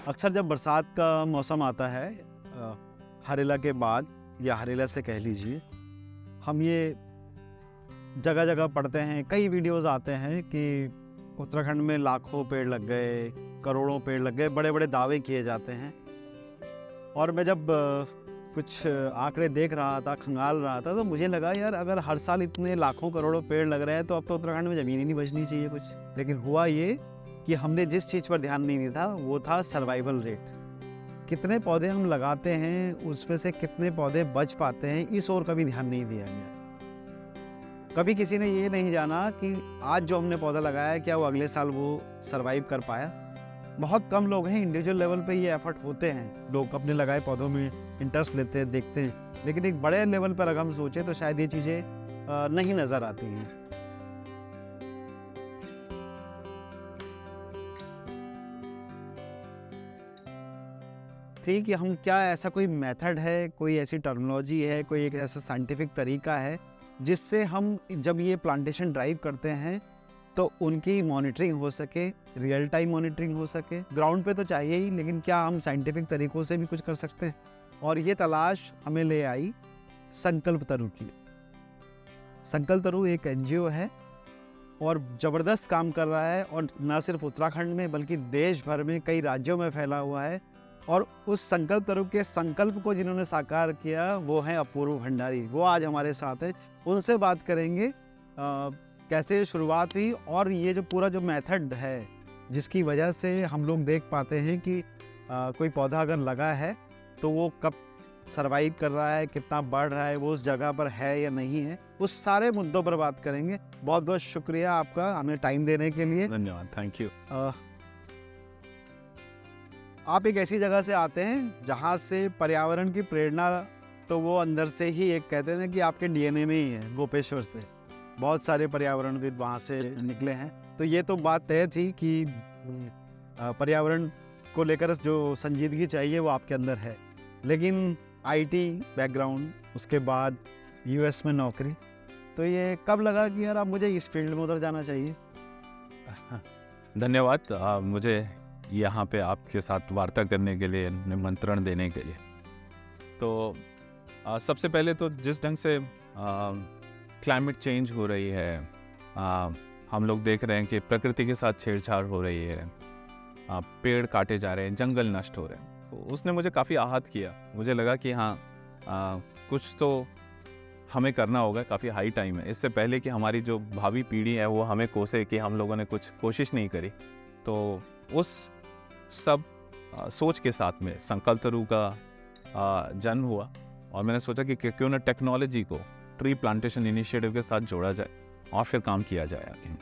अक्सर जब बरसात का मौसम आता है, हरेला के बाद या हरेला से कह लीजिए, हम ये जगह जगह पढ़ते हैं, कई वीडियोस आते हैं कि उत्तराखंड में लाखों पेड़ लग गए, करोड़ों पेड़ लग गए, बड़े बड़े दावे किए जाते हैं। और मैं जब कुछ आंकड़े देख रहा था, खंगाल रहा था, तो मुझे लगा यार अगर हर साल इतने लाखों करोड़ों पेड़ लग रहे हैं तो अब तो उत्तराखंड में ज़मीन ही नहीं बचनी चाहिए कुछ। लेकिन हुआ ये कि हमने जिस चीज़ पर ध्यान नहीं दिया था वो था सर्वाइवल रेट। कितने पौधे हम लगाते हैं, उसमें से कितने पौधे बच पाते हैं, इस ओर कभी ध्यान नहीं दिया गया। कभी किसी ने ये नहीं जाना कि आज जो हमने पौधा लगाया है क्या वो अगले साल वो सर्वाइव कर पाया। बहुत कम लोग हैं, इंडिविजुअल लेवल पे ये एफर्ट होते हैं, लोग अपने लगाए पौधों में इंटरेस्ट लेते हैं, देखते हैं, लेकिन एक बड़े लेवल पर अगर हम सोचें तो शायद ये चीज़ें नहीं नज़र आती हैं। ठीक है, हम क्या ऐसा कोई मेथड है, कोई ऐसी टर्मिनोलॉजी है, कोई एक ऐसा साइंटिफिक तरीका है जिससे हम जब ये प्लांटेशन ड्राइव करते हैं तो उनकी मॉनिटरिंग हो सके, रियल टाइम मॉनिटरिंग हो सके। ग्राउंड पे तो चाहिए ही, लेकिन क्या हम साइंटिफिक तरीकों से भी कुछ कर सकते हैं? और ये तलाश हमें ले आई संकल्प तरु की। संकल्प तरु एक एनजीओ है और ज़बरदस्त काम कर रहा है, और न सिर्फ उत्तराखंड में बल्कि देश भर में कई राज्यों में फैला हुआ है। और उस संकल्प तरु के संकल्प को जिन्होंने साकार किया वो हैं अपूर्व भंडारी। वो आज हमारे साथ हैं, उनसे बात करेंगे कैसे शुरुआत हुई और ये जो पूरा जो मेथड है जिसकी वजह से हम लोग देख पाते हैं कि कोई पौधा अगर लगा है तो वो कब सरवाइव कर रहा है, कितना बढ़ रहा है, वो उस जगह पर है या नहीं है, उस सारे मुद्दों पर बात करेंगे। बहुत बहुत शुक्रिया आपका हमें टाइम देने के लिए। धन्यवाद, थैंक यू। आप एक ऐसी जगह से आते हैं जहाँ से पर्यावरण की प्रेरणा तो वो अंदर से ही, एक कहते हैं ना कि आपके डीएनए में ही है, गोपेश्वर से बहुत सारे पर्यावरणविद वहाँ से निकले हैं। तो ये तो बात तय थी कि पर्यावरण को लेकर जो संजीदगी चाहिए वो आपके अंदर है। लेकिन आईटी बैकग्राउंड, उसके बाद यूएस में नौकरी, तो ये कब लगा कि यार अब मुझे इस फील्ड में उधर जाना चाहिए? धन्यवाद मुझे यहाँ पे आपके साथ वार्ता करने के लिए, निमंत्रण देने के लिए। तो सबसे पहले तो जिस ढंग से क्लाइमेट चेंज हो रही है, हम लोग देख रहे हैं कि प्रकृति के साथ छेड़छाड़ हो रही है, पेड़ काटे जा रहे हैं, जंगल नष्ट हो रहे हैं, तो उसने मुझे काफ़ी आहत किया। मुझे लगा कि हाँ, कुछ तो हमें करना होगा, काफ़ी हाई टाइम है। इससे पहले कि हमारी जो भावी पीढ़ी है वो हमें कोसे कि हम लोगों ने कुछ कोशिश नहीं करी। तो उस सब सोच के साथ में संकल्प तरु का जन्म हुआ और मैंने सोचा कि क्यों ना टेक्नोलॉजी को ट्री प्लांटेशन इनिशिएटिव के साथ जोड़ा जाए और फिर काम किया जाए आगे।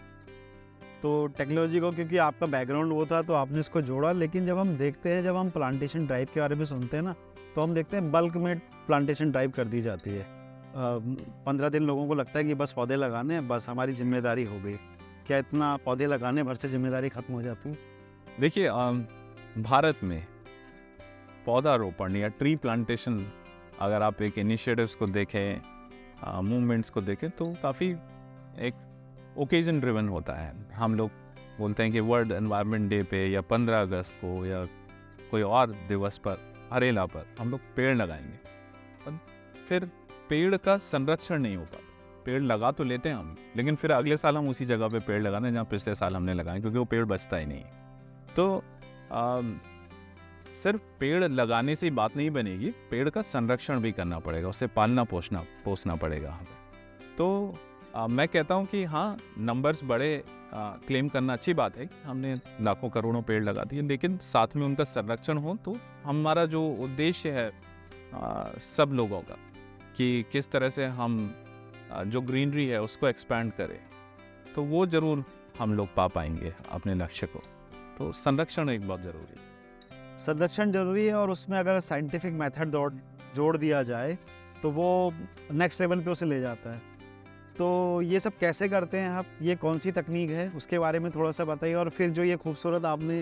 तो टेक्नोलॉजी को, क्योंकि आपका बैकग्राउंड वो था तो आपने इसको जोड़ा, लेकिन जब हम देखते हैं, जब हम प्लांटेशन ड्राइव के बारे में सुनते हैं ना, तो हम देखते हैं बल्क में प्लांटेशन ड्राइव कर दी जाती है। 15 दिन लोगों को लगता है कि बस पौधे लगाने हैं, बस हमारी जिम्मेदारी हो गई। क्या इतना पौधे लगाने भर से जिम्मेदारी खत्म हो जाती है? देखिए, भारत में पौधारोपण या ट्री प्लांटेशन, अगर आप एक इनिशिएटिव्स को देखें, मूवमेंट्स को देखें, तो काफ़ी एक ओकेजन ड्रिवन होता है। हम लोग बोलते हैं कि वर्ल्ड एनवायरनमेंट डे पे या 15 अगस्त को या कोई और दिवस पर, हरेला पर हम लोग पेड़ लगाएंगे, पर फिर पेड़ का संरक्षण नहीं हो पाता। पेड़ लगा तो लेते हैं हम, लेकिन फिर अगले साल हम उसी जगह पे पेड़ लगाते हैं जहाँ पिछले साल हमने लगाए, क्योंकि वो पेड़ बचता ही नहीं है। तो सिर्फ पेड़ लगाने से ही बात नहीं बनेगी, पेड़ का संरक्षण भी करना पड़ेगा, उसे पालना पोसना पड़ेगा हमें। तो मैं कहता हूँ कि हाँ, नंबर्स बड़े क्लेम करना अच्छी बात है कि हमने लाखों करोड़ों पेड़ लगा दिए, लेकिन साथ में उनका संरक्षण हो। तो हमारा जो उद्देश्य है सब लोगों का, कि किस तरह से हम जो ग्रीनरी है उसको एक्सपैंड करें, तो वो ज़रूर हम लोग पा पाएंगे अपने लक्ष्य को। तो संरक्षण एक बहुत ज़रूरी है। संरक्षण जरूरी है, और उसमें अगर साइंटिफिक मेथड जोड़ दिया जाए तो वो नेक्स्ट लेवल पे उसे ले जाता है। तो ये सब कैसे करते हैं आप? ये कौन सी तकनीक है उसके बारे में थोड़ा सा बताइए। और फिर जो ये खूबसूरत आपने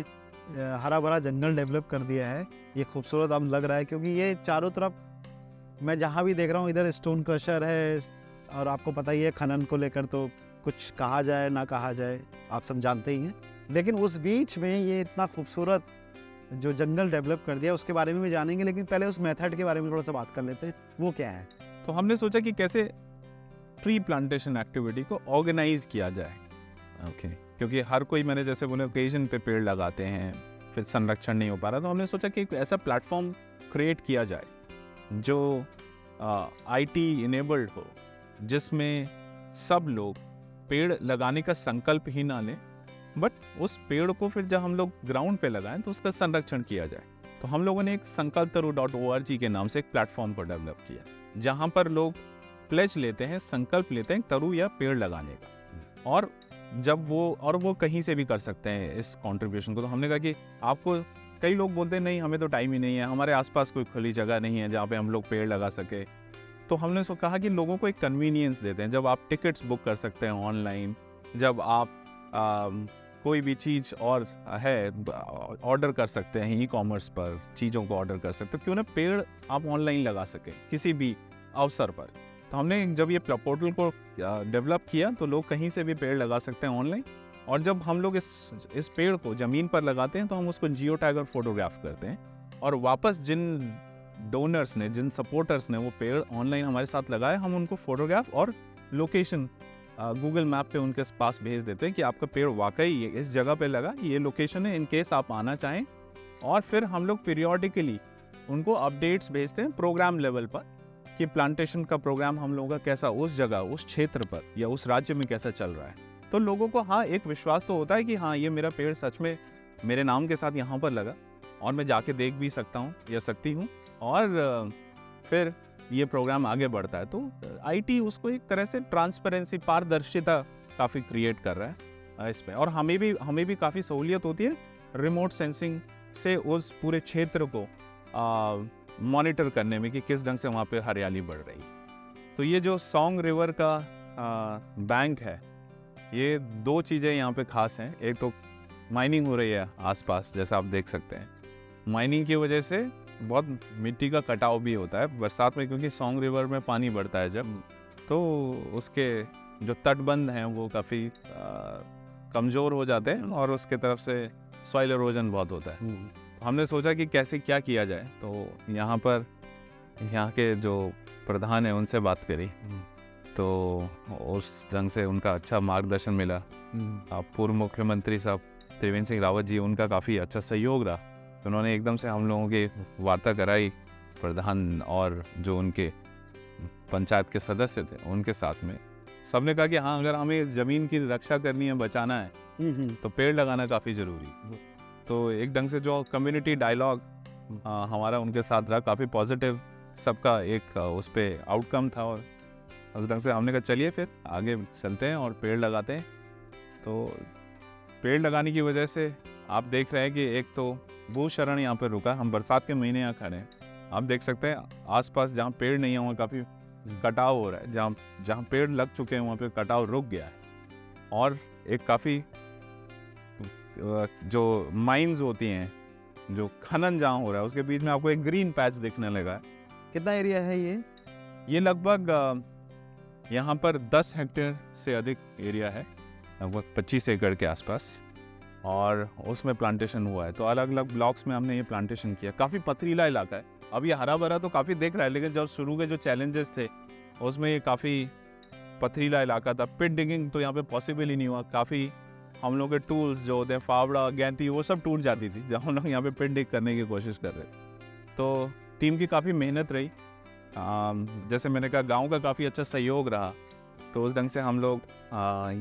हरा भरा जंगल डेवलप कर दिया है, ये खूबसूरत अब लग रहा है, क्योंकि ये चारों तरफ मैं जहाँ भी देख रहा हूँ, इधर स्टोन क्रशर है, और आपको पता ही है खनन को लेकर तो कुछ कहा जाए ना कहा जाए, आप सब जानते ही हैं। लेकिन उस बीच में ये इतना खूबसूरत जो जंगल डेवलप कर दिया उसके बारे में भी जानेंगे, लेकिन पहले उस मेथड के बारे में थोड़ा सा बात कर लेते हैं, वो क्या है? तो हमने सोचा कि कैसे ट्री प्लांटेशन एक्टिविटी को ऑर्गेनाइज किया जाए। ओके, क्योंकि हर कोई, मैंने जैसे बोले, ओकेजन पे पेड़ लगाते हैं, फिर संरक्षण नहीं हो पा रहा, तो हमने सोचा कि एक ऐसा प्लेटफॉर्म क्रिएट किया जाए जो IT इनेबल्ड हो, जिसमें सब लोग पेड़ लगाने का संकल्प ही ना लें, बट उस पेड़ को फिर जब हम लोग ग्राउंड पे लगाएं तो उसका संरक्षण किया जाए। तो हम लोगों ने एक sankalptaru.org के नाम से एक प्लेटफॉर्म को डेवलप किया, जहाँ पर लोग प्लेज लेते हैं, संकल्प लेते हैं तरु या पेड़ लगाने का, और जब वो कहीं से भी कर सकते हैं इस कंट्रीब्यूशन को। तो हमने कहा कि आपको, कई लोग बोलते हैं नहीं हमें तो टाइम ही नहीं है, हमारे आसपास कोई खुली जगह नहीं है जहाँ पे हम लोग पेड़ लगा सके। तो हमने कहा कि लोगों को एक कन्वीनियंस देते हैं, जब आप टिकट्स बुक कर सकते हैं ऑनलाइन, जब आप कोई भी चीज़ और है ऑर्डर कर सकते हैं ई-कॉमर्स पर, चीज़ों को ऑर्डर कर सकते हैं, क्यों ना पेड़ आप ऑनलाइन लगा सकें किसी भी अवसर पर। तो हमने जब ये पोर्टल को डेवलप किया तो लोग कहीं से भी पेड़ लगा सकते हैं ऑनलाइन, और जब हम लोग इस पेड़ को ज़मीन पर लगाते हैं तो हम उसको जियो टैग और फोटोग्राफ करते हैं, और वापस जिन डोनर्स ने, जिन सपोर्टर्स ने वो पेड़ ऑनलाइन हमारे साथ लगाए, हम उनको फोटोग्राफ और लोकेशन गूगल मैप पे उनके पास भेज देते हैं कि आपका पेड़ वाकई इस जगह पे लगा, ये लोकेशन है, इन केस आप आना चाहें। और फिर हम लोग पीरियोडिकली उनको अपडेट्स भेजते हैं प्रोग्राम लेवल पर कि प्लांटेशन का प्रोग्राम हम लोगों का कैसा उस जगह, उस क्षेत्र पर या उस राज्य में कैसा चल रहा है। तो लोगों को हाँ एक विश्वास तो होता है कि हाँ ये मेरा पेड़ सच में मेरे नाम के साथ यहाँ पर लगा, और मैं जाके देख भी सकता हूँ या सकती हूँ, और फिर ये प्रोग्राम आगे बढ़ता है। तो IT उसको एक तरह से ट्रांसपेरेंसी, पारदर्शिता काफ़ी क्रिएट कर रहा है इसमें, और हमें भी काफ़ी सहूलियत होती है रिमोट सेंसिंग से उस पूरे क्षेत्र को मॉनिटर करने में कि किस ढंग से वहाँ पे हरियाली बढ़ रही। तो ये जो सोंग रिवर का बैंक है, ये 2 चीज़ें यहाँ पे खास हैं। एक तो माइनिंग हो रही है आसपास, जैसा आप देख सकते हैं, माइनिंग की वजह से बहुत मिट्टी का कटाव भी होता है बरसात में, क्योंकि सोंग रिवर में पानी बढ़ता है जब, तो उसके जो तटबंध हैं वो काफ़ी कमज़ोर हो जाते हैं, और उसके तरफ से सॉइल इरोजन बहुत होता है। हमने सोचा कि कैसे क्या किया जाए, तो यहाँ के जो प्रधान हैं उनसे बात करी, तो उस ढंग से उनका अच्छा मार्गदर्शन मिला। पूर्व मुख्यमंत्री साहब त्रिवेंद्र सिंह रावत जी, उनका काफ़ी अच्छा सहयोग रहा। तो उन्होंने एकदम से हम लोगों की वार्ता कराई प्रधान और जो उनके पंचायत के सदस्य थे उनके साथ में। सबने कहा कि हाँ अगर हमें ज़मीन की रक्षा करनी है, बचाना है, तो पेड़ लगाना काफ़ी ज़रूरी। तो एक ढंग से जो कम्युनिटी डायलॉग हमारा उनके साथ रहा, काफ़ी पॉजिटिव सबका एक उस पर आउटकम था, और उस ढंग से हमने कहा चलिए फिर आगे चलते हैं और पेड़ लगाते हैं। तो पेड़ लगाने की वजह से आप देख रहे हैं कि एक तो भूशरण यहाँ पर रुका, हम बरसात के महीने यहाँ खड़े हैं, आप देख सकते हैं आसपास जहाँ पेड़ नहीं है वहाँ काफ़ी कटाव हो रहा है, जहाँ पेड़ लग चुके हैं वहाँ पे कटाव रुक गया है, और एक काफ़ी जो माइंस होती हैं, जो खनन जहाँ हो रहा है, उसके बीच में आपको एक ग्रीन पैच दिखने लगा है। कितना एरिया है ये? लगभग यहाँ पर 10 हेक्टेयर से अधिक एरिया है, लगभग 25 एकड़ के आसपास, और उसमें प्लांटेशन हुआ है। तो अलग अलग ब्लॉक्स में हमने ये प्लांटेशन किया। काफ़ी पथरीला इलाका है, अब ये हरा भरा तो काफ़ी दिख रहा है, लेकिन जब शुरू के जो चैलेंजेस थे उसमें ये काफ़ी पथरीला इलाका था। पिट डिगिंग तो यहाँ पे पॉसिबल ही नहीं हुआ, काफ़ी हम लोग के टूल्स जो होते हैं, फावड़ा, गैंती, वो सब टूट जाती थी जब हम लोग यहाँ पे पिट डिग करने की कोशिश कर रहे थे। तो टीम की काफ़ी मेहनत रही, जैसे मैंने कहा गाँव का काफ़ी अच्छा सहयोग रहा, तो उस ढंग से हम लोग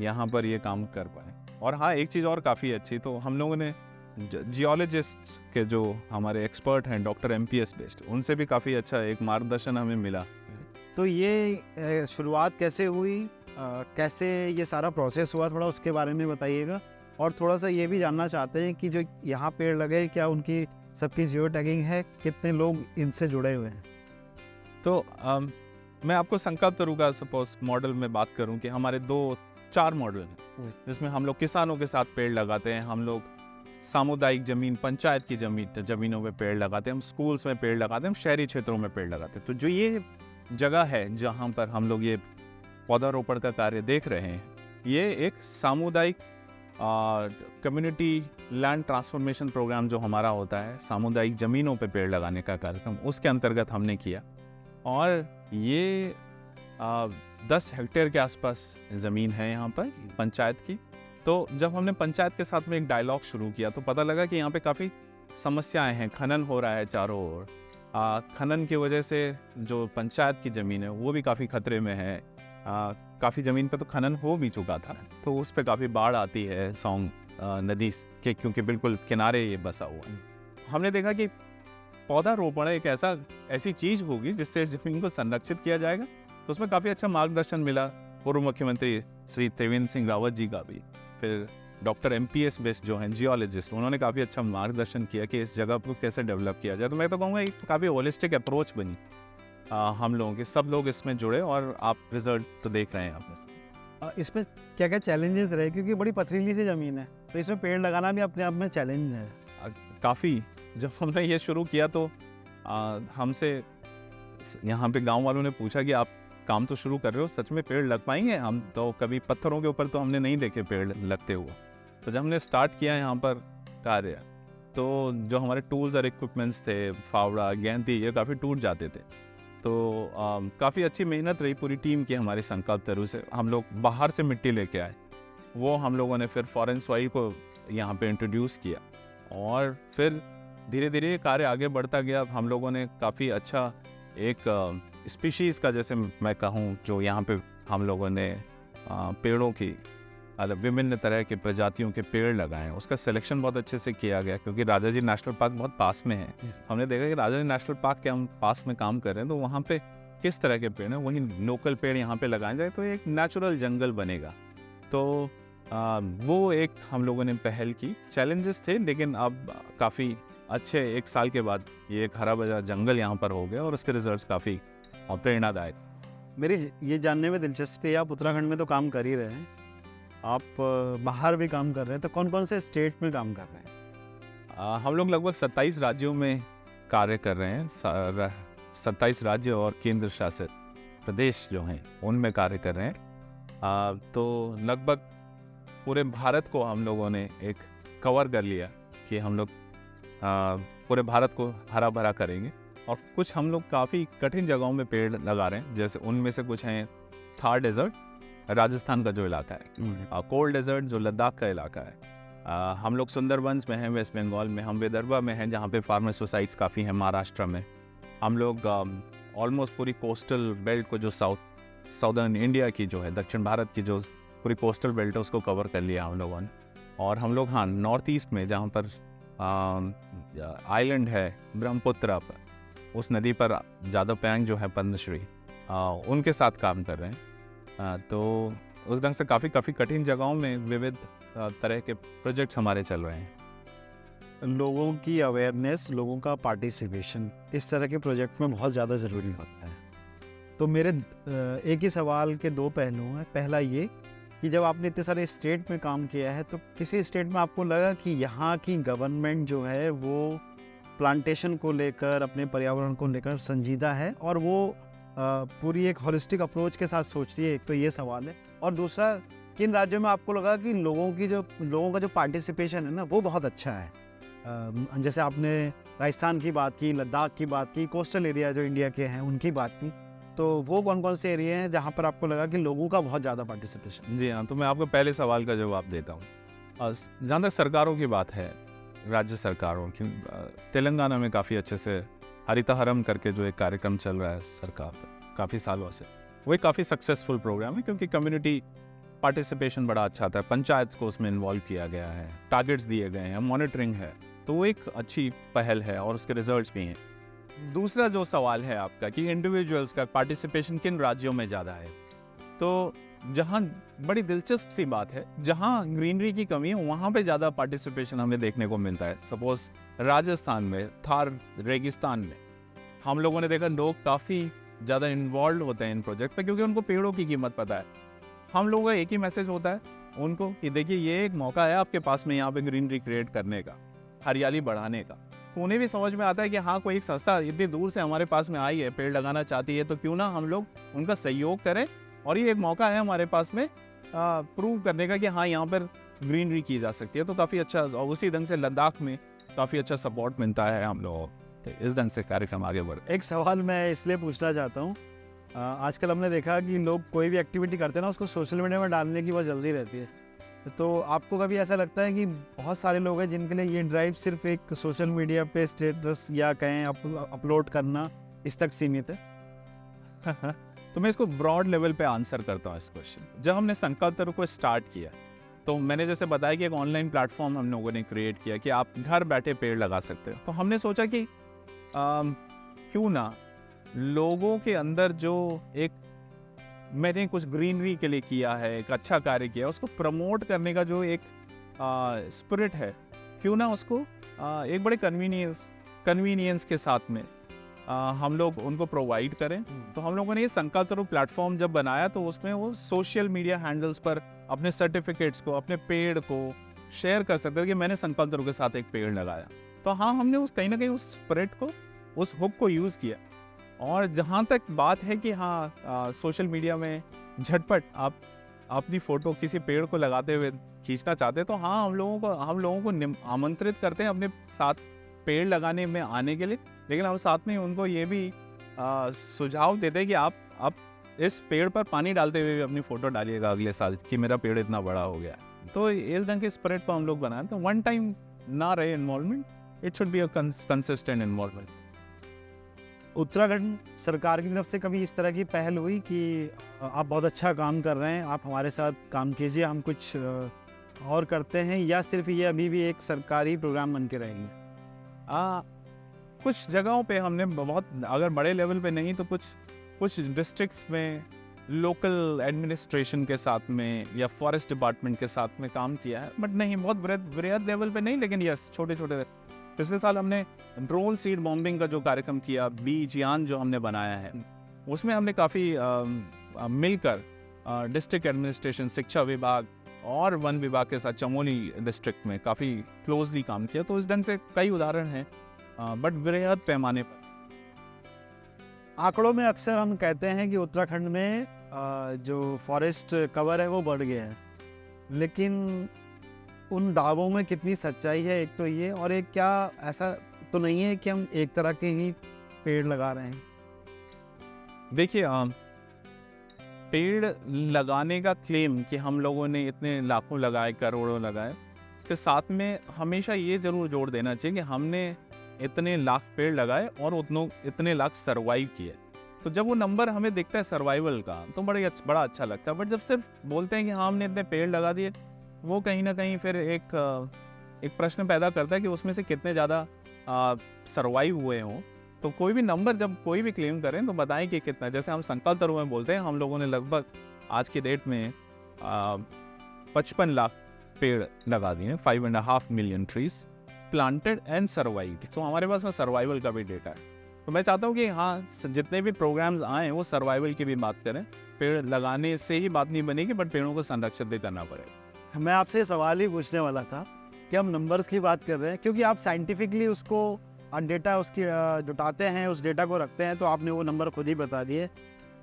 यहाँ पर ये काम कर पाए। और हाँ एक चीज़ और काफ़ी अच्छी, तो हम लोगों ने जियोलॉजिस्ट के जो हमारे एक्सपर्ट हैं डॉक्टर MPS बेस्ड, उनसे भी काफ़ी अच्छा एक मार्गदर्शन हमें मिला। तो ये शुरुआत कैसे हुई, कैसे ये सारा प्रोसेस हुआ, थोड़ा उसके बारे में बताइएगा। और थोड़ा सा ये भी जानना चाहते हैं कि जो यहाँ पेड़ लगे, क्या उनकी सबकी जियो टैगिंग है, कितने लोग इनसे जुड़े हुए हैं? तो मैं आपको संकल्पतरु का सपोज मॉडल में बात करूं कि हमारे 2-4 मॉडल हैं, जिसमें हम लोग किसानों के साथ पेड़ लगाते हैं, हम लोग सामुदायिक ज़मीन, पंचायत की ज़मीनों में पेड़ लगाते हैं, हम स्कूल्स में पेड़ लगाते हैं, हम शहरी क्षेत्रों में पेड़ लगाते हैं। तो जो ये जगह है जहाँ पर हम लोग ये पौधारोपण का कार्य देख रहे हैं, ये एक सामुदायिक कम्युनिटी लैंड ट्रांसफॉर्मेशन प्रोग्राम जो हमारा होता है, सामुदायिक ज़मीनों पे पेड़ लगाने का कार्यक्रम, उसके अंतर्गत हमने किया। और ये 10 हेक्टेयर के आसपास ज़मीन है यहाँ पर पंचायत की। तो जब हमने पंचायत के साथ में एक डायलॉग शुरू किया तो पता लगा कि यहाँ पे काफ़ी समस्याएं हैं, खनन हो रहा है चारों ओर। खनन की वजह से जो पंचायत की ज़मीन है वो भी काफ़ी खतरे में है। काफ़ी ज़मीन पे तो खनन हो भी चुका था, तो उस पर काफ़ी बाढ़ आती है सौंग नदी के, क्योंकि बिल्कुल किनारे ये बसा हुआ है। हमने देखा कि पौधारोपण एक ऐसी चीज़ होगी जिससे ज़मीन को संरक्षित किया जाएगा। तो उसमें काफ़ी अच्छा मार्गदर्शन मिला पूर्व मुख्यमंत्री श्री त्रिवेंद्र सिंह रावत जी का भी। फिर डॉक्टर MPS बेस्ट जो हैं जियोलॉजिस्ट, उन्होंने काफ़ी अच्छा मार्गदर्शन किया कि इस जगह को कैसे डेवलप किया जाए। तो मैं तो कहूँगा एक काफ़ी होलिस्टिक अप्रोच बनी हम लोगों के, सब लोग इसमें जुड़े और आप रिजल्ट तो देख रहे हैं आप में। इसमें क्या क्या चैलेंजेस रहे, क्योंकि बड़ी पथरीली सी ज़मीन है तो इसमें पेड़ लगाना भी अपने आप में चैलेंज है। काफ़ी जब हमने ये शुरू किया तो हमसे यहाँ पे गांव वालों ने पूछा कि आप काम तो शुरू कर रहे हो, सच में पेड़ लग पाएंगे? हम तो कभी पत्थरों के ऊपर तो हमने नहीं देखे पेड़ लगते हुए। तो जब हमने स्टार्ट किया यहाँ पर कार्य, तो जो हमारे टूल्स और इक्विपमेंट्स थे, फावड़ा, गेंदी, ये काफ़ी टूट जाते थे। तो काफ़ी अच्छी मेहनत रही पूरी टीम की हमारी संकल्प तरु से। हम लोग बाहर से मिट्टी लेके आए, वो हम लोगों ने फिर फॉरेन सॉइल को यहाँ पे इंट्रोड्यूस किया और फिर धीरे धीरे कार्य आगे बढ़ता गया। हम लोगों ने काफ़ी अच्छा एक स्पीशीज़ का, जैसे मैं कहूँ, जो यहाँ पे हम लोगों ने पेड़ों की विभिन्न तरह के प्रजातियों के पेड़ लगाए, उसका सिलेक्शन बहुत अच्छे से किया गया, क्योंकि राजाजी नेशनल पार्क बहुत पास में है। हमने देखा कि राजाजी नेशनल पार्क के हम पास में काम कर रहे हैं, तो वहाँ पे किस तरह के पेड़ हैं, वहीं लोकल पेड़ यहाँ पे लगाए जाए तो एक नेचुरल जंगल बनेगा। तो वो एक हम लोगों ने पहल की। चैलेंजेस थे, लेकिन अब काफ़ी अच्छे 1 साल के बाद ये एक हरा भरा जंगल यहाँ पर हो गया और उसके रिजल्ट्स काफ़ी प्रेरणादायक। मेरी ये जानने में दिलचस्पी है, आप उत्तराखंड में तो काम कर ही रहे हैं, आप बाहर भी काम कर रहे हैं, तो कौन कौन से स्टेट में काम कर रहे हैं? हम लोग लगभग 27 राज्यों में कार्य कर रहे हैं। 27 राज्य और केंद्र शासित प्रदेश जो हैं उनमें कार्य कर रहे हैं। तो लगभग पूरे भारत को हम लोगों ने एक कवर कर लिया कि हम लोग पूरे भारत को हरा भरा करेंगे। और कुछ हम लोग काफ़ी कठिन जगहों में पेड़ लगा रहे हैं, जैसे उनमें से कुछ हैं थार डेजर्ट, राजस्थान का जो इलाका है, कोल्ड डेजर्ट जो लद्दाख का इलाका है, हम लोग सुंदरबंस में हैं वेस्ट बंगाल में, हम विदर्भा में हैं जहाँ पे फार्मर सोसाइटीज़ काफ़ी हैं महाराष्ट्र में। हम लोग ऑलमोस्ट पूरी कोस्टल बेल्ट को, जो साउदर्न इंडिया की जो है, दक्षिण भारत की जो पूरी कोस्टल बेल्ट है, उसको कवर कर लिया हम लोगों ने। और हम लोग नॉर्थ ईस्ट में जहाँ पर आइलैंड है ब्रह्मपुत्रा पर, उस नदी पर जादव पैंग जो है पद्मश्री, उनके साथ काम कर रहे हैं। तो उस ढंग से काफ़ी कठिन जगहों में विविध तरह के प्रोजेक्ट्स हमारे चल रहे हैं। लोगों की अवेयरनेस, लोगों का पार्टिसिपेशन इस तरह के प्रोजेक्ट में बहुत ज़्यादा ज़रूरी होता है। तो मेरे एक ही सवाल के 2 पहलू हैं। पहला ये कि जब आपने इतने सारे स्टेट में काम किया है, तो किसी स्टेट में आपको लगा कि यहाँ की गवर्नमेंट जो है वो प्लांटेशन को लेकर, अपने पर्यावरण को लेकर संजीदा है और वो पूरी एक होलिस्टिक अप्रोच के साथ सोचती है? एक तो ये सवाल है। और दूसरा, किन राज्यों में आपको लगा कि लोगों का जो पार्टिसिपेशन है ना, वो बहुत अच्छा है? जैसे आपने राजस्थान की बात की, लद्दाख की बात की, कोस्टल एरिया जो इंडिया के हैं उनकी बात की, तो वो कौन कौन से एरिया हैं जहाँ पर आपको लगा कि लोगों का बहुत ज़्यादा पार्टिसिपेशन? जी हाँ, तो मैं आपको पहले सवाल का जवाब देता हूँ। जहाँ तक सरकारों की बात है, राज्य सरकारों की, तेलंगाना में काफ़ी अच्छे से हरितहरम करके जो एक कार्यक्रम चल रहा है सरकार काफ़ी सालों से, वो एक काफ़ी सक्सेसफुल प्रोग्राम है, क्योंकि कम्युनिटी पार्टिसिपेशन बड़ा अच्छा था, पंचायत को उसमें इन्वॉल्व किया गया है, टारगेट्स दिए गए हैं, मॉनिटरिंग है, तो वो एक अच्छी पहल है और उसके रिजल्ट्स भी हैं। दूसरा जो सवाल है आपका कि इंडिविजुअल्स का पार्टिसिपेशन किन राज्यों में ज़्यादा है, तो जहाँ बड़ी दिलचस्प सी बात है, जहाँ ग्रीनरी की कमी है वहाँ पे ज़्यादा पार्टिसिपेशन हमें देखने को मिलता है। सपोज राजस्थान में थार रेगिस्तान में हम लोगों ने देखा लोग काफ़ी ज़्यादा इन्वॉल्व होते हैं इन प्रोजेक्ट पे, क्योंकि उनको पेड़ों की कीमत पता है। हम लोगों का एक ही मैसेज होता है उनको कि देखिए ये एक मौका है आपके पास में यहाँ पे ग्रीनरी क्रिएट करने का, हरियाली बढ़ाने का। तो उन्हें भी समझ में आता है कि हाँ, कोई एक संस्था इतनी दूर से हमारे पास में आई है, पेड़ लगाना चाहती है, तो क्यों ना हम लोग उनका सहयोग करें। और ये एक मौका है हमारे पास में प्रूव करने का कि हाँ, यहाँ पर ग्रीनरी की जा सकती है, तो काफ़ी अच्छा, और उसी ढंग से लद्दाख में काफ़ी अच्छा सपोर्ट मिलता है हम लोगों को, तो इस ढंग से कार्यक्रम आगे बढ़। एक सवाल मैं इसलिए पूछना चाहता हूँ, आजकल हमने देखा कि लोग कोई भी एक्टिविटी करते हैं ना, उसको सोशल मीडिया में डालने की बहुत जल्दी रहती है। तो आपको कभी ऐसा लगता है कि बहुत सारे लोग हैं जिनके लिए ये ड्राइव सिर्फ एक सोशल मीडिया पे स्टेटस या कहें अपलोड करना इस तक सीमित है? तो मैं इसको ब्रॉड लेवल पे आंसर करता हूँ इस क्वेश्चन। जब हमने संकल्प तरू को स्टार्ट किया, तो मैंने जैसे बताया कि एक ऑनलाइन प्लेटफॉर्म हम लोगों ने क्रिएट किया कि आप घर बैठे पेड़ लगा सकते हो। तो हमने सोचा कि क्यों ना लोगों के अंदर जो एक मैंने कुछ ग्रीनरी के लिए किया है, एक अच्छा कार्य किया, उसको प्रमोट करने का जो एक स्पिरिट है, क्यों ना उसको एक बड़े कन्वीनियंस के साथ में हम लोग उनको प्रोवाइड करें। तो हम लोगों ने ये संकल्प तरू प्लेटफॉर्म जब बनाया, तो उसमें वो सोशल मीडिया हैंडल्स पर अपने सर्टिफिकेट्स को, अपने पेड़ को शेयर कर सकते थे कि मैंने संकल्प तरू के साथ एक पेड़ लगाया। तो हाँ, हमने उस कहीं ना कहीं उस स्पिरिट को, उस हुक को यूज़ किया। और जहाँ तक बात है कि हाँ, सोशल मीडिया में झटपट आप अपनी फ़ोटो किसी पेड़ को लगाते हुए खींचना चाहते हैं, तो हाँ, हम लोगों को आमंत्रित करते हैं अपने साथ पेड़ लगाने में आने के लिए। लेकिन हम साथ में उनको ये भी सुझाव देते हैं कि आप इस पेड़ पर पानी डालते हुए भी अपनी फ़ोटो डालिएगा अगले साल कि मेरा पेड़ इतना बड़ा हो गया। तो इस ढंग के स्पिरिट पर हम लोग बनाए। तो वन टाइम ना रहे involvement, it should be a consistent involvement. Uttarakhand सरकार की तरफ से कभी इस तरह की पहल हुई कि आप बहुत अच्छा काम कर रहे हैं, आप हमारे साथ काम कीजिए, हम कुछ और करते हैं, या सिर्फ ये अभी भी एक सरकारी प्रोग्राम बन के रहेंगे? कुछ जगहों पे हमने बहुत, अगर बड़े लेवल पे नहीं तो कुछ डिस्ट्रिक्ट्स में लोकल एडमिनिस्ट्रेशन के साथ में या फॉरेस्ट डिपार्टमेंट के साथ में काम किया है, बट नहीं बहुत बृहद लेवल पे नहीं, लेकिन यस छोटे छोटे। पिछले साल हमने ड्रोन सीड बॉम्बिंग का जो कार्यक्रम किया, बीज यान जो हमने बनाया है, उसमें हमने काफ़ी मिलकर डिस्ट्रिक्ट एडमिनिस्ट्रेशन, शिक्षा विभाग और वन विभाग के साथ चमोली डिस्ट्रिक्ट में काफ़ी क्लोजली काम किया। तो इस ढंग से कई उदाहरण हैं, बट वृहद पैमाने पर। आंकड़ों में अक्सर हम कहते हैं कि उत्तराखंड में जो फॉरेस्ट कवर है वो बढ़ गया है, लेकिन उन दावों में कितनी सच्चाई है, एक तो ये, और एक क्या ऐसा तो नहीं है कि हम एक तरह के ही पेड़ लगा रहे हैं? देखिए, पेड़ लगाने का क्लेम कि हम लोगों ने इतने लाखों लगाए, करोड़ों लगाए, के साथ में हमेशा ये जरूर जोड़ देना चाहिए कि हमने इतने लाख पेड़ लगाए और इतने लाख सर्वाइव किए। तो जब वो नंबर हमें दिखता है सर्वाइवल का, तो बड़ा अच्छा लगता है। बट जब सिर्फ बोलते हैं कि हाँ हमने इतने पेड़ लगा दिए, वो कहीं ना कहीं फिर एक प्रश्न पैदा करता है कि उसमें से कितने ज़्यादा सर्वाइव हुए हों। तो कोई भी नंबर जब कोई भी क्लेम करें तो बताएं कि कितना। जैसे हम संकल्प तरू में बोलते हैं, हम लोगों ने लगभग आज की डेट में 55 लाख पेड़ लगा दिए, 5.5 million trees planted and survived. तो हमारे पास में सर्वाइवल का भी डेटा है। तो मैं चाहता हूँ कि हाँ, जितने भी प्रोग्राम्स आए वो सर्वाइवल की भी बात करें। पेड़ लगाने से ही बात नहीं बनेगी, बट पेड़ों को संरक्षित भी करना पड़ेगा। मैं आपसे सवाल ही पूछने वाला था कि हम नंबर्स की बात कर रहे हैं, क्योंकि आप साइंटिफिकली उसको डेटा उसकी जुटाते हैं, उस डेटा को रखते हैं, तो आपने वो नंबर खुद ही बता दिए।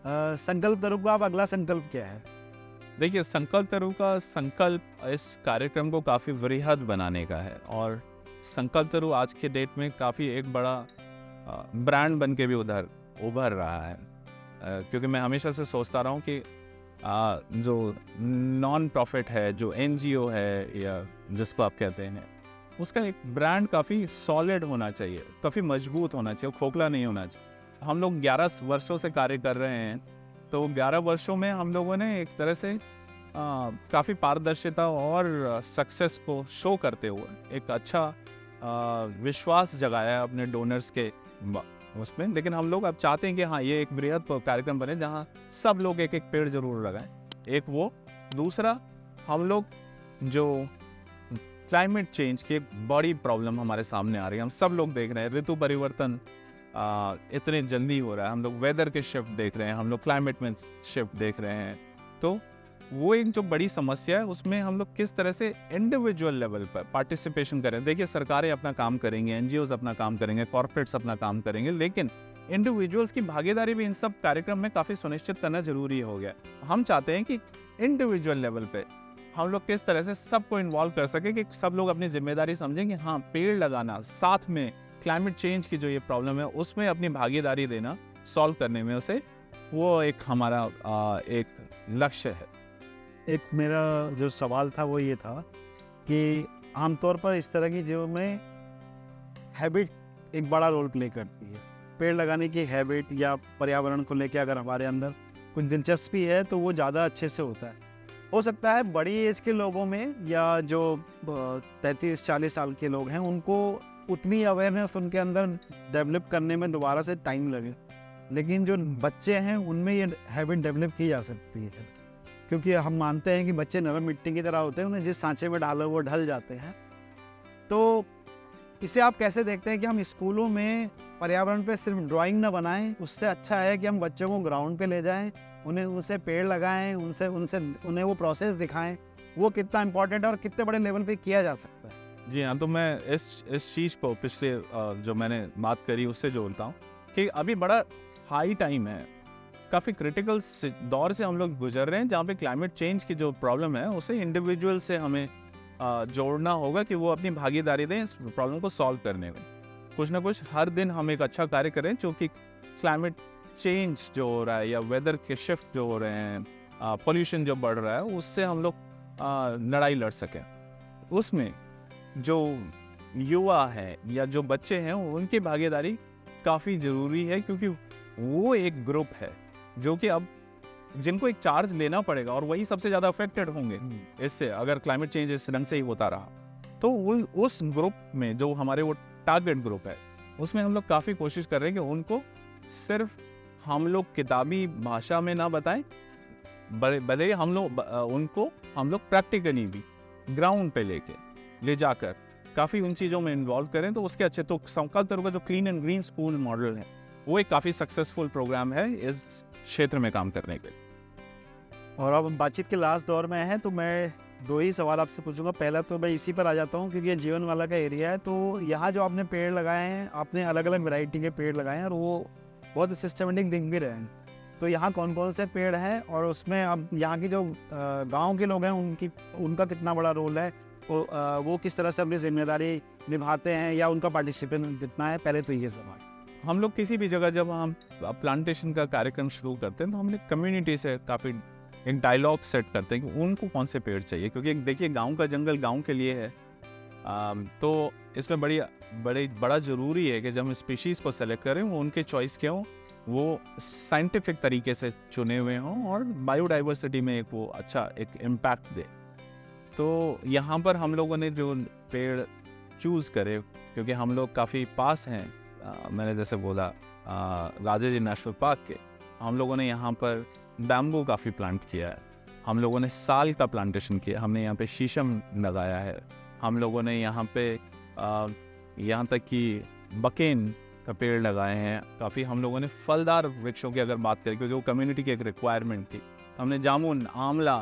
संकल्प तरू का आप अगला संकल्प क्या है? देखिए, संकल्प तरू का संकल्प इस कार्यक्रम को काफ़ी वृहद बनाने का है, और संकल्प तरू आज के डेट में काफ़ी एक बड़ा ब्रांड बन के भी उभर रहा है। क्योंकि मैं हमेशा से सोचता रहा हूँ कि जो नॉन प्रॉफिट है, जो NGO है या जिसको आप कहते हैं, उसका एक ब्रांड काफ़ी सॉलिड होना चाहिए, काफ़ी मजबूत होना चाहिए, खोखला नहीं होना चाहिए। हम लोग 11 वर्षों से कार्य कर रहे हैं, तो 11 वर्षों में हम लोगों ने एक तरह से काफ़ी पारदर्शिता और सक्सेस को शो करते हुए एक अच्छा विश्वास जगाया अपने डोनर्स के उसमें। लेकिन हम लोग अब चाहते हैं कि हाँ, ये एक बृहद कार्यक्रम बने जहाँ सब लोग एक एक पेड़ जरूर लगाएं। एक वो, दूसरा हम लोग जो क्लाइमेट चेंज की एक बड़ी प्रॉब्लम हमारे सामने आ रही है, हम सब लोग देख रहे हैं, ऋतु परिवर्तन इतने जल्दी हो रहा है, हम लोग वेदर के शिफ्ट देख रहे हैं, हम लोग क्लाइमेट में शिफ्ट देख रहे हैं। तो वो एक जो बड़ी समस्या है, उसमें हम लोग किस तरह से इंडिविजुअल लेवल पर पार्टिसिपेशन करें। देखिए, सरकारें अपना काम करेंगे, NGOs अपना काम करेंगे, कॉर्पोरेट्स अपना काम करेंगे, लेकिन इंडिविजुअल्स की भागीदारी भी इन सब कार्यक्रम में काफ़ी सुनिश्चित करना जरूरी हो गया। हम चाहते हैं कि इंडिविजुअल लेवल पे हम लोग किस तरह से सबको इन्वॉल्व कर सके कि सब लोग अपनी जिम्मेदारी समझें कि हाँ, पेड़ लगाना, साथ में क्लाइमेट चेंज की जो ये प्रॉब्लम है उसमें अपनी भागीदारी देना, सॉल्व करने में उसे, वो एक हमारा एक लक्ष्य है। एक मेरा जो सवाल था वो ये था कि आमतौर पर इस तरह की चीज़ों में हैबिट एक बड़ा रोल प्ले करती है। पेड़ लगाने की हैबिट या पर्यावरण को लेके अगर हमारे अंदर कुछ दिलचस्पी है तो वो ज़्यादा अच्छे से होता है। हो सकता है बड़ी एज के लोगों में या जो 35-40 साल के लोग हैं उनको उतनी अवेयरनेस उनके अंदर डेवलप करने में दोबारा से टाइम लगे, लेकिन जो बच्चे हैं उनमें ये हैबिट डेवलप की जा सकती है, क्योंकि हम मानते हैं कि बच्चे नरम मिट्टी की तरह होते हैं, उन्हें जिस सांचे में डालो वो ढल जाते हैं। तो इसे आप कैसे देखते हैं कि हम स्कूलों में पर्यावरण पे सिर्फ ड्राइंग ना बनाएं, उससे अच्छा है कि हम बच्चों को ग्राउंड पे ले जाएं, उन्हें उनसे पेड़ लगाएं, उन्हें वो प्रोसेस दिखाएं, वो कितना इम्पोर्टेंट है और कितने बड़े लेवल पे किया जा सकता है। जी हाँ, तो मैं इस चीज़ को पिछले जो मैंने बात करी उससे जोड़ता हूँ कि अभी बड़ा हाई टाइम है, काफ़ी क्रिटिकल दौर से हम लोग गुजर रहे हैं, जहाँ पे क्लाइमेट चेंज की जो प्रॉब्लम है उसे इंडिविजुअल से हमें जोड़ना होगा कि वो अपनी भागीदारी दें इस प्रॉब्लम को सॉल्व करने में। कुछ ना कुछ हर दिन हम एक अच्छा कार्य करें, जो कि क्लाइमेट चेंज जो हो रहा है या वेदर के शिफ्ट जो हो रहे हैं, पोल्यूशन जो बढ़ रहा है, उससे हम लोग लड़ाई लड़ सकें। उसमें जो युवा है या जो बच्चे हैं उनकी भागीदारी काफ़ी ज़रूरी है, क्योंकि वो एक ग्रुप है जो कि अब जिनको एक चार्ज लेना पड़ेगा और वही सबसे ज़्यादा अफेक्टेड होंगे इससे, अगर क्लाइमेट चेंज इस ढंग से ही होता रहा। तो उस ग्रुप में जो हमारे वो टारगेट ग्रुप है, उसमें हम लोग काफ़ी कोशिश कर रहे हैं कि उनको सिर्फ हम लोग किताबी भाषा में ना बताएं, भले हम लोग प्रैक्टिकली भी ग्राउंड पे ले जाकर काफ़ी उन चीज़ों में इन्वॉल्व करें, तो उसके अच्छे। तो संकल्प तरुण का जो clean and green school model है वो एक काफ़ी सक्सेसफुल प्रोग्राम है इस क्षेत्र में काम करने के लिए। और अब हम बातचीत के लास्ट दौर में हैं, तो मैं 2 ही सवाल आपसे पूछूंगा। पहला तो मैं इसी पर आ जाता हूँ क्योंकि ये जीवन वाला का एरिया है, तो यहाँ जो आपने पेड़ लगाए हैं, आपने अलग अलग वैरायटी के पेड़ लगाए हैं और वो बहुत सिस्टमेटिक दिख भी रहे हैं। तो यहाँ कौन कौन से पेड़ हैं और उसमें अब यहाँ की जो गाँव के लोग हैं उनका कितना बड़ा रोल है, वो किस तरह से अपनी जिम्मेदारी निभाते हैं या उनका पार्टिसिपेशन कितना है? पहले तो ये सवाल। हम लोग किसी भी जगह जब हम प्लांटेशन का कार्यक्रम शुरू करते हैं तो हमने कम्युनिटी से काफ़ी एक डायलॉग सेट करते हैं कि उनको कौन से पेड़ चाहिए, क्योंकि देखिए गांव का जंगल गांव के लिए है। तो इसमें बड़ा ज़रूरी है कि जब हम स्पीशीज़ को सेलेक्ट करें वो उनके चॉइस के हों, वो साइंटिफिक तरीके से चुने हुए हों और बायोडाइवर्सिटी में एक वो अच्छा एक इम्पैक्ट दे। तो यहाँ पर हम लोगों ने जो पेड़ चूज़ करे, क्योंकि हम लोग काफ़ी पास हैं, मैंने जैसे बोला राजा जी नेशनल पार्क के, हम लोगों ने यहाँ पर बैम्बू काफ़ी प्लांट किया है, हम लोगों ने साल का प्लांटेशन किया, हमने यहाँ पे शीशम लगाया है, हम लोगों ने यहाँ पे यहाँ तक कि बकेन का पेड़ लगाए हैं काफ़ी। हम लोगों ने फलदार वृक्षों की अगर बात करें, क्योंकि वो कम्युनिटी की एक रिक्वायरमेंट थी, तो हमने जामुन, आंवला,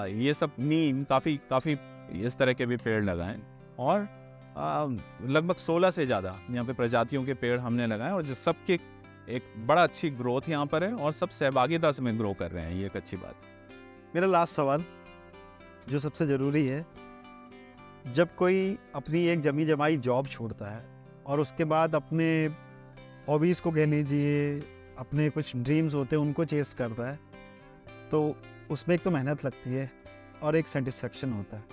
ये सब, नीम, काफ़ी इस तरह के भी पेड़ लगाए और लगभग 16 से ज़्यादा यहाँ पे प्रजातियों के पेड़ हमने लगाए, और जो सबके एक बड़ा अच्छी ग्रोथ यहाँ पर है और सब सहभागिता से में ग्रो कर रहे हैं, ये एक अच्छी बात है। मेरा लास्ट सवाल जो सबसे ज़रूरी है, जब कोई अपनी एक जमी जमाई जॉब छोड़ता है और उसके बाद अपने हॉबीज़ को कह लीजिए, अपने कुछ ड्रीम्स होते हैं उनको चेस करता है, तो उसमें एक तो मेहनत लगती है और एक सेटिस्फेक्शन होता है,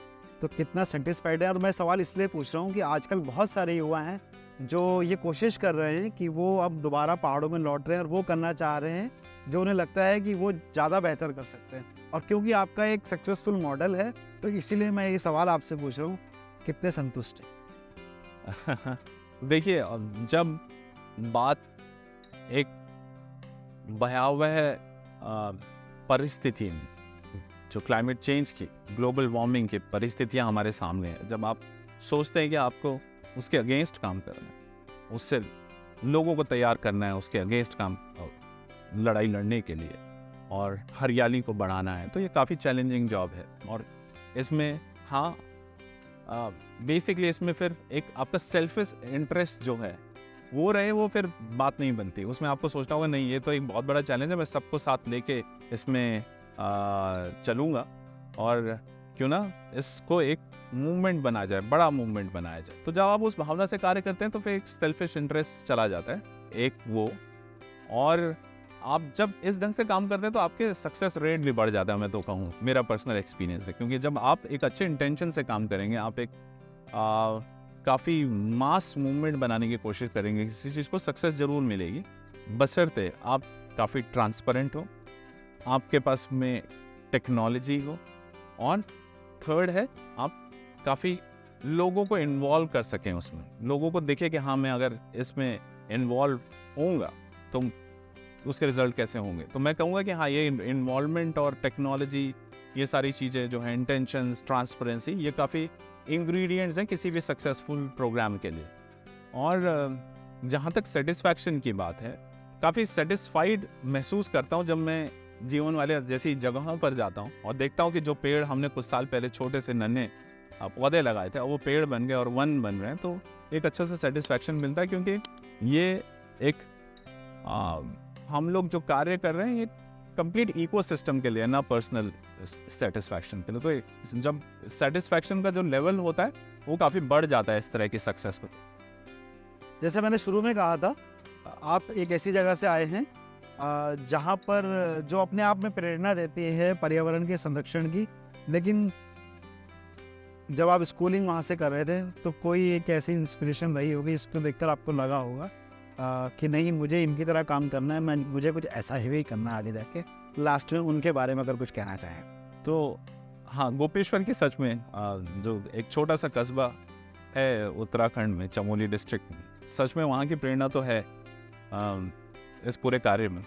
तो कितना सेटिस्फाइड है? और मैं सवाल इसलिए पूछ रहा हूँ कि आजकल बहुत सारे युवा हैं जो ये कोशिश कर रहे हैं कि वो अब दोबारा पहाड़ों में लौट रहे हैं और वो करना चाह रहे हैं जो उन्हें लगता है कि वो ज़्यादा बेहतर कर सकते हैं, और क्योंकि आपका एक सक्सेसफुल मॉडल है तो इसीलिए मैं ये सवाल आपसे पूछ रहा हूँ, कितने संतुष्ट हैं? देखिए, जब बात एक भयावह परिस्थिति में, जो क्लाइमेट चेंज की, ग्लोबल वार्मिंग की परिस्थितियां हमारे सामने हैं, जब आप सोचते हैं कि आपको उसके अगेंस्ट काम करना है, उससे लोगों को तैयार करना है उसके अगेंस्ट काम, लड़ाई लड़ने के लिए, और हरियाली को बढ़ाना है, तो ये काफ़ी चैलेंजिंग जॉब है। और इसमें हाँ, बेसिकली इसमें फिर एक आपका सेल्फिश इंटरेस्ट जो है वो रहे, वो फिर बात नहीं बनती। उसमें आपको सोचना होगा नहीं, ये तो एक बहुत बड़ा चैलेंज है, मैं सबको साथ लेके इसमें चलूँगा, और क्यों ना इसको एक मूवमेंट बना जाए, बड़ा मूवमेंट बनाया जाए। तो जब आप उस भावना से कार्य करते हैं तो फिर एक सेल्फिश इंटरेस्ट चला जाता है, एक वो। और आप जब इस ढंग से काम करते हैं तो आपके सक्सेस रेट भी बढ़ जाता है, मैं तो कहूँ, मेरा पर्सनल एक्सपीरियंस है। क्योंकि जब आप एक अच्छे इंटेंशन से काम करेंगे, आप एक काफ़ी मास मूवमेंट बनाने की कोशिश करेंगे, किसी चीज़ को सक्सेस ज़रूर मिलेगी, बशर्ते आप काफ़ी ट्रांसपेरेंट हो, आपके पास में टेक्नोलॉजी हो, और थर्ड है आप काफ़ी लोगों को इन्वॉल्व कर सकें उसमें, लोगों को देखें कि हाँ मैं अगर इसमें इन्वॉल्व होऊंगा तो उसके रिजल्ट कैसे होंगे। तो मैं कहूँगा कि हाँ, ये इन्वॉल्वमेंट और टेक्नोलॉजी, ये सारी चीज़ें जो हैं, इंटेंशंस, ट्रांसपेरेंसी, ये काफ़ी इंग्रेडिएंट्स हैं किसी भी सक्सेसफुल प्रोग्राम के लिए। और जहाँ तक सेटिस्फैक्शन की बात है, काफ़ी सेटिस्फाइड महसूस करता हूँ जब मैं जीवन वाले जैसी जगहों पर जाता हूँ और देखता हूँ कि जो पेड़ हमने कुछ साल पहले छोटे से नन्हे पौधे लगाए थे, और वो पेड़ बन गए और वन बन रहे हैं, तो एक अच्छा सा सेटिस्फैक्शन मिलता है। क्योंकि ये एक हम लोग जो कार्य कर रहे हैं, ये कंप्लीट इकोसिस्टम के लिए, ना पर्सनल सेटिस्फैक्शन के लिए। तो जब सेटिस्फैक्शन का जो लेवल होता है वो काफ़ी बढ़ जाता है इस तरह की सक्सेस को। जैसे मैंने शुरू में कहा था, आप एक ऐसी जगह से आए हैं जहाँ पर जो अपने आप में प्रेरणा देती है पर्यावरण के संरक्षण की, लेकिन जब आप स्कूलिंग वहाँ से कर रहे थे तो कोई एक ऐसी इंस्पिरेशन रही होगी, इसको देखकर आपको लगा होगा कि नहीं, मुझे इनकी तरह काम करना है, मुझे कुछ ऐसा ही करना है आगे जाके। लास्ट में उनके बारे में अगर कुछ कहना चाहें तो हाँ, गोपेश्वर की सच में जो एक छोटा सा कस्बा है उत्तराखंड में, चमोली डिस्ट्रिक्ट में, सच में वहाँ की प्रेरणा तो है इस पूरे कार्य में।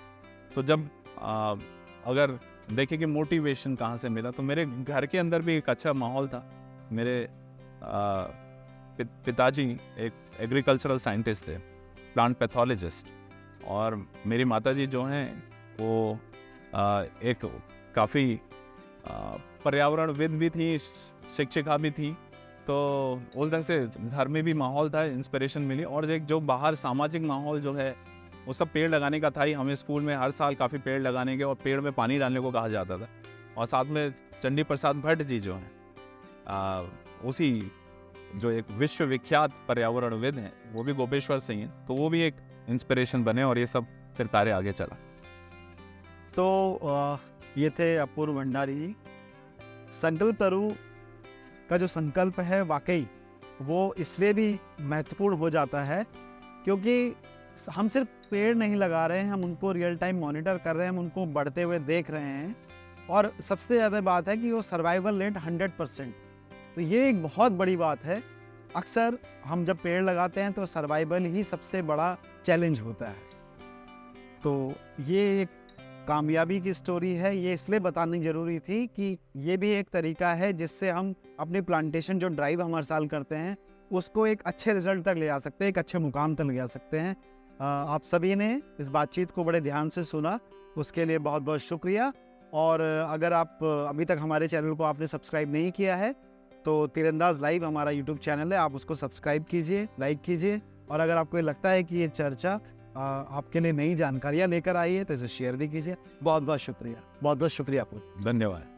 तो जब अगर देखें कि मोटिवेशन कहाँ से मिला, तो मेरे घर के अंदर भी एक अच्छा माहौल था। मेरे पिताजी एक एग्रीकल्चरल साइंटिस्ट थे, प्लांट पैथोलॉजिस्ट, और मेरी माताजी जो हैं वो एक काफ़ी पर्यावरणविद भी थी, शिक्षिका भी थी। तो उस ढंग से घर में भी माहौल था, इंस्पिरेशन मिली। और एक जो बाहर सामाजिक माहौल जो है वो सब पेड़ लगाने का था ही। हमें स्कूल में हर साल काफ़ी पेड़ लगाने के और पेड़ में पानी डालने को कहा जाता था। और साथ में चंडी प्रसाद भट्ट जी जो हैं, उसी जो एक विश्वविख्यात पर्यावरणविद हैं, वो भी गोपेश्वर से ही हैं। तो वो भी एक इंस्पिरेशन बने और ये सब फिर कार्य आगे चला। तो ये थे अपूर्व भंडारी जी। संकल्प तरु का जो संकल्प है, वाकई वो इसलिए भी महत्वपूर्ण हो जाता है क्योंकि हम सिर्फ पेड़ नहीं लगा रहे हैं, हम उनको रियल टाइम मॉनिटर कर रहे हैं, हम उनको बढ़ते हुए देख रहे हैं। और सबसे ज़्यादा बात है कि वो सर्वाइवल रेट 100%। तो ये एक बहुत बड़ी बात है। अक्सर हम जब पेड़ लगाते हैं तो सर्वाइवल ही सबसे बड़ा चैलेंज होता है। तो ये एक कामयाबी की स्टोरी है। ये इसलिए बतानी ज़रूरी थी कि ये भी एक तरीका है जिससे हम अपनी प्लांटेशन जो ड्राइव हम हर साल करते हैं उसको एक अच्छे रिजल्ट तक ले जा सकते हैं, एक अच्छे मुकाम तक ले जा सकते हैं। आप सभी ने इस बातचीत को बड़े ध्यान से सुना, उसके लिए बहुत बहुत शुक्रिया। और अगर आप अभी तक हमारे चैनल को आपने सब्सक्राइब नहीं किया है तो तीरंदाज लाइव हमारा यूट्यूब चैनल है, आप उसको सब्सक्राइब कीजिए, लाइक कीजिए। और अगर आपको लगता है कि ये चर्चा आपके लिए नई जानकारियाँ लेकर आई है तो इसे शेयर भी कीजिए। बहुत बहुत शुक्रिया, बहुत बहुत शुक्रिया आपको। धन्यवाद।